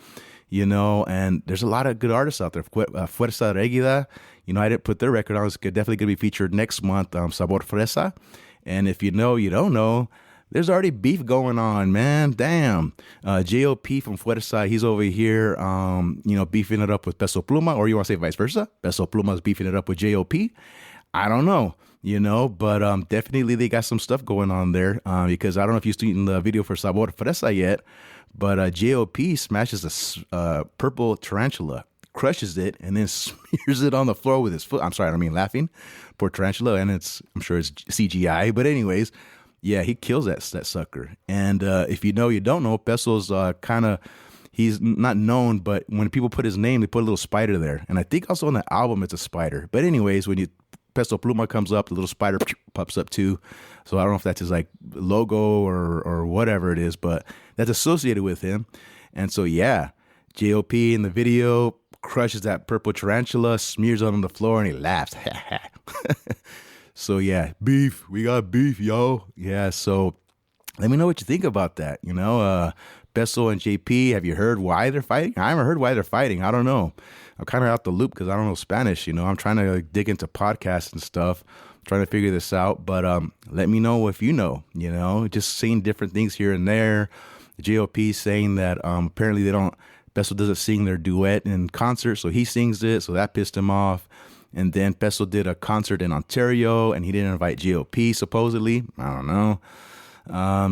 you know, and there's a lot of good artists out there. Fuerza Regida, you know, I didn't put their record on. It's definitely going to be featured next month, Sabor Fresa. And if you know, you don't know, there's already beef going on, man. Damn. J.O.P. from Fuerza, he's over here, you know, beefing it up with Peso Pluma, or you want to say vice versa? Peso Pluma is beefing it up with J.O.P. I don't know. You know, but definitely they got some stuff going on there because I don't know if you've seen the video for Sabor Fresa yet, but J.O.P. smashes a purple tarantula, crushes it, and then smears it on the floor with his foot. I'm sorry, I don't mean laughing. Poor tarantula, and I'm sure it's CGI, but anyways, yeah, he kills that sucker. And if you know, you don't know, Peso's he's not known, but when people put his name, they put a little spider there. And I think also on the album, it's a spider. But anyways, when Peso Pluma comes up, the little spider pops up too. So I don't know if that's his like logo or whatever it is, but that's associated with him. And so, yeah, J.O.P. in the video crushes that purple tarantula, smears it on the floor, and he laughs. So, yeah, beef. We got beef, yo. Yeah, so let me know what you think about that. You know, Peso and JP, have you heard why they're fighting? I haven't heard why they're fighting. I don't know. I'm kind of out the loop because I don't know Spanish. You know, I'm trying to dig into podcasts and stuff, trying to figure this out. But let me know if you know, just seeing different things here and there. GOP saying that apparently Peso doesn't sing their duet in concert, so he sings it, so that pissed him off. And then Peso did a concert in Ontario, and he didn't invite GOP, supposedly. I don't know.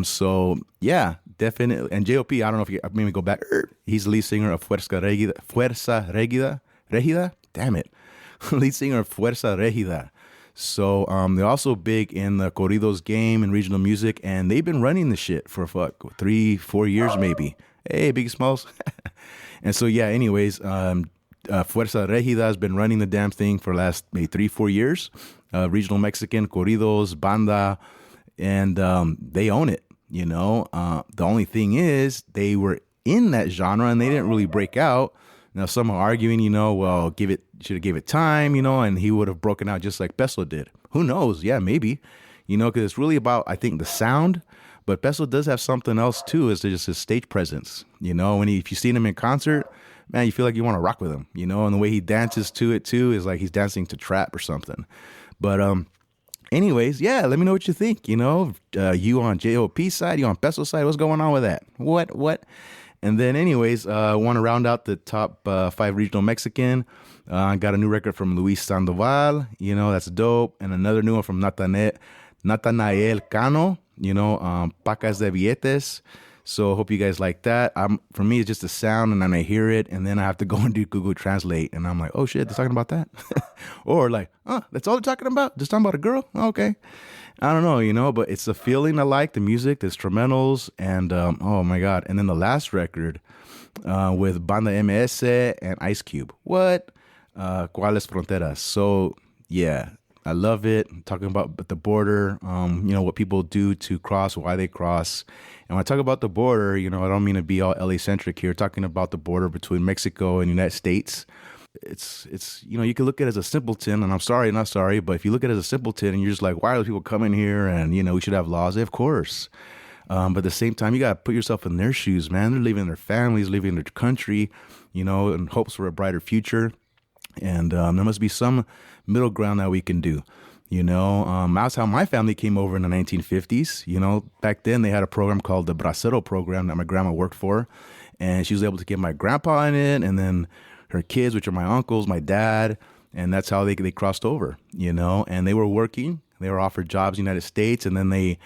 So, yeah, definitely. And GOP, I don't know if you maybe go back. He's the lead singer of Fuerza Regida? Damn it. Lead singer of Fuerza Regida. So they're also big in the corridos game and regional music, and they've been running the shit for 3-4 years maybe. Hey, Big Smalls. And so, yeah, anyways, Fuerza Regida has been running the damn thing for the last maybe 3-4 years. Regional Mexican, corridos, banda, and they own it, The only thing is they were in that genre and they didn't really break out. Now, some are arguing, should have gave it time, and he would have broken out just like Peso did. Who knows? Yeah, maybe, because it's really about, I think, the sound. But Peso does have something else, too, is just his stage presence. If you see him in concert, man, you feel like you want to rock with him, and the way he dances to it, too, is like he's dancing to trap or something. But anyways, yeah, let me know what you think, you on JOP side, you on Peso side, what's going on with that? What? And then anyways, I want to round out the top 5 regional Mexican. I got a new record from Luis Sandoval, that's dope. And another new one from Natanael Cano, Pacas de Billetes. So I hope you guys like that. For me, it's just the sound, and then I hear it, and then I have to go and do Google Translate, and I'm like, oh shit, they're talking about that? Or like, that's all they're talking about? Just talking about a girl? Okay. I don't know, but it's the feeling I like, the music, the instrumentals, and oh my God. And then the last record with Banda MS and Ice Cube. What? ¿Cuáles fronteras? So yeah, I love it. I'm talking about the border, what people do to cross, why they cross. And when I talk about the border, I don't mean to be all LA-centric here. Talking about the border between Mexico and the United States. It's you can look at it as a simpleton, and I'm sorry, not sorry, but if you look at it as a simpleton and you're just like, why are those people coming here? And, we should have laws. Of course. But at the same time, you got to put yourself in their shoes, man. They're leaving their families, leaving their country, in hopes for a brighter future. And there must be some middle ground that we can do, That's how my family came over in the 1950s. Back then they had a program called the Bracero program that my grandma worked for. And she was able to get my grandpa in it and then her kids, which are my uncles, my dad. And that's how they crossed over, and they were working. They were offered jobs in the United States, and then they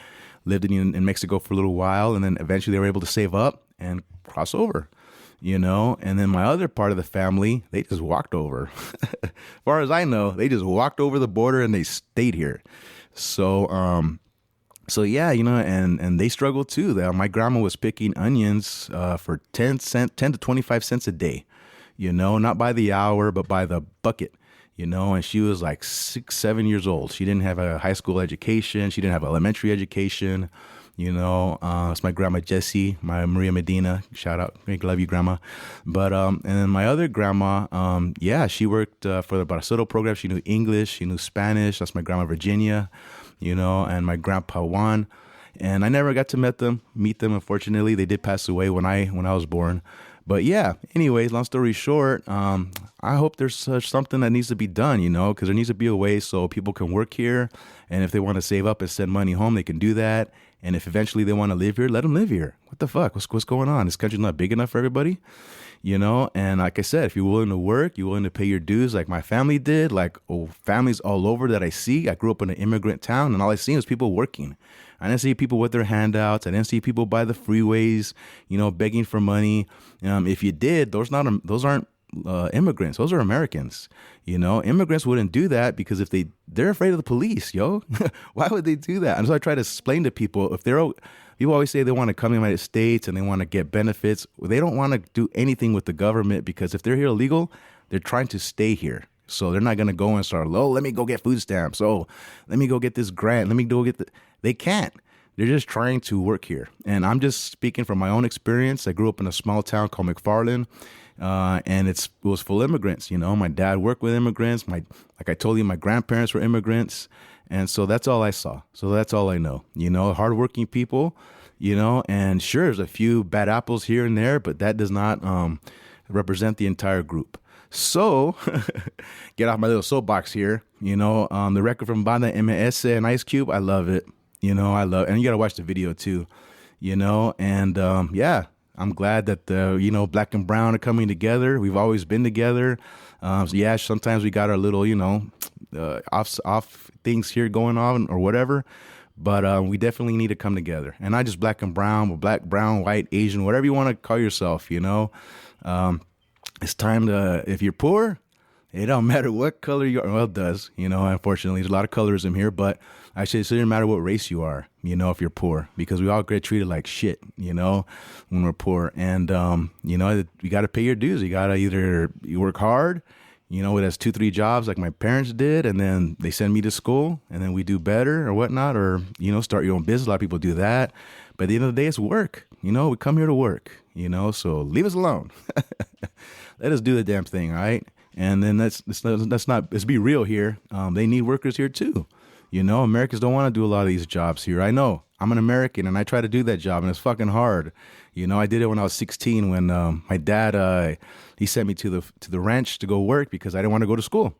lived in Mexico for a little while. And then eventually they were able to save up and cross over, and then my other part of the family, they just walked over. As far as I know, they just walked over the border and they stayed here. So yeah, and they struggled too. My grandma was picking onions for 10 to 25 cents a day, not by the hour, but by the bucket, and she was like 6-7 years old. She didn't have a high school education. She didn't have elementary education. It's my grandma Jessie, my Maria Medina. Shout out, love you, grandma. But and then my other grandma, she worked for the Bracero program. She knew English, she knew Spanish. That's my grandma Virginia, and my grandpa Juan. And I never got to meet them. Unfortunately, they did pass away when I was born. But yeah, anyways, long story short, I hope there's something that needs to be done, because there needs to be a way so people can work here. And if they want to save up and send money home, they can do that. And if eventually they want to live here, let them live here. What the fuck? What's going on? This country's not big enough for everybody, And like I said, if you're willing to work, you're willing to pay your dues like my family did, like families all over that I see. I grew up in an immigrant town, and all I see was people working. I didn't see people with their handouts. I didn't see people by the freeways, begging for money. If you did, those aren't immigrants. Those are Americans. Immigrants wouldn't do that because if they're afraid of the police, yo. Why would they do that? And so I try to explain to people, people always say they want to come to the United States and they want to get benefits. They don't want to do anything with the government because if they're here illegal, they're trying to stay here. So they're not going to go and start, let me go get food stamps. Oh, let me go get this grant. Let me go get They can't. They're just trying to work here. And I'm just speaking from my own experience. I grew up in a small town called McFarland, and it was full of immigrants. My dad worked with immigrants. Like I told you, my grandparents were immigrants. And so that's all I saw. So that's all I know. Hardworking people, and sure, there's a few bad apples here and there, but that does not represent the entire group. So, get off my little soapbox here. The record from Banda MS and Ice Cube, I love it. And you got to watch the video too, and I'm glad that, black and brown are coming together. We've always been together. Sometimes we got our little, off things here going on or whatever, but we definitely need to come together. And not just black and brown, but black, brown, white, Asian, whatever you want to call yourself, It's time to, if you're poor, it don't matter what color you are. Well, it does, unfortunately. There's a lot of colorism here, but actually, it doesn't matter what race you are, if you're poor, because we all get treated like shit, when we're poor. And, you got to pay your dues. You got to either you work hard, it has 2-3 jobs like my parents did, and then they send me to school, and then we do better or whatnot, or, start your own business. A lot of people do that. But at the end of the day, it's work. We come here to work, so leave us alone. Let us do the damn thing, all right? And then let's be real here. They need workers here too. Americans don't want to do a lot of these jobs here. I know. I'm an American and I try to do that job and it's fucking hard. I did it when I was 16 when my dad he sent me to the ranch to go work because I didn't want to go to school.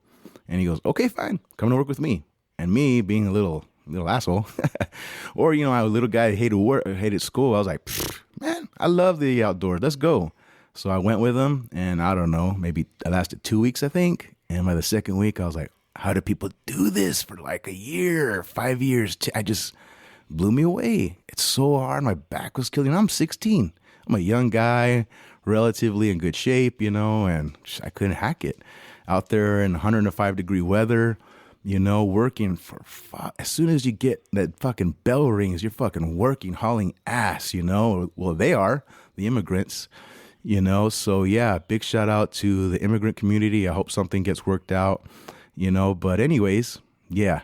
And he goes, "Okay, fine. Come to work with me." And me being a little asshole or a little guy who hated school, I was like, "Man, I love the outdoors. Let's go." So I went with him, and I don't know, maybe it lasted 2 weeks, I think. And by the second week, I was like, how do people do this for like a year, 5 years? I just blew me away. It's so hard. My back was killing me. I'm 16. I'm a young guy, relatively in good shape, and I couldn't hack it. Out there in 105-degree weather, working for as soon as you get that fucking bell rings, you're fucking working, hauling ass, Well, they are, the immigrants. So yeah, big shout out to the immigrant community. I hope something gets worked out, but anyways, yeah.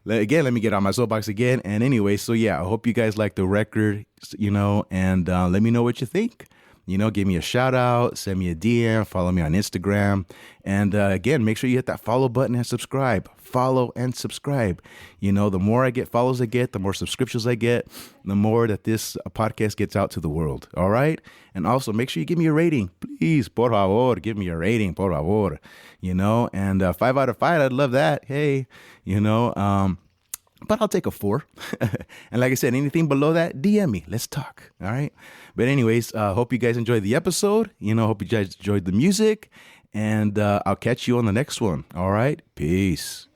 Again, let me get on my soapbox again. And anyway, so yeah, I hope you guys like the record, and let me know what you think. give me a shout out, send me a DM, follow me on Instagram. And again, make sure you hit that follow button and subscribe. Follow and subscribe. The more I get follows I get, the more subscriptions I get, the more that this podcast gets out to the world. All right. And also make sure you give me a rating. Please, por favor, give me a rating, por favor. And 5 out of 5, I'd love that. Hey, but I'll take a 4. And like I said, anything below that, DM me. Let's talk. All right. But anyways, hope you guys enjoyed the episode. Hope you guys enjoyed the music. And I'll catch you on the next one. All right. Peace.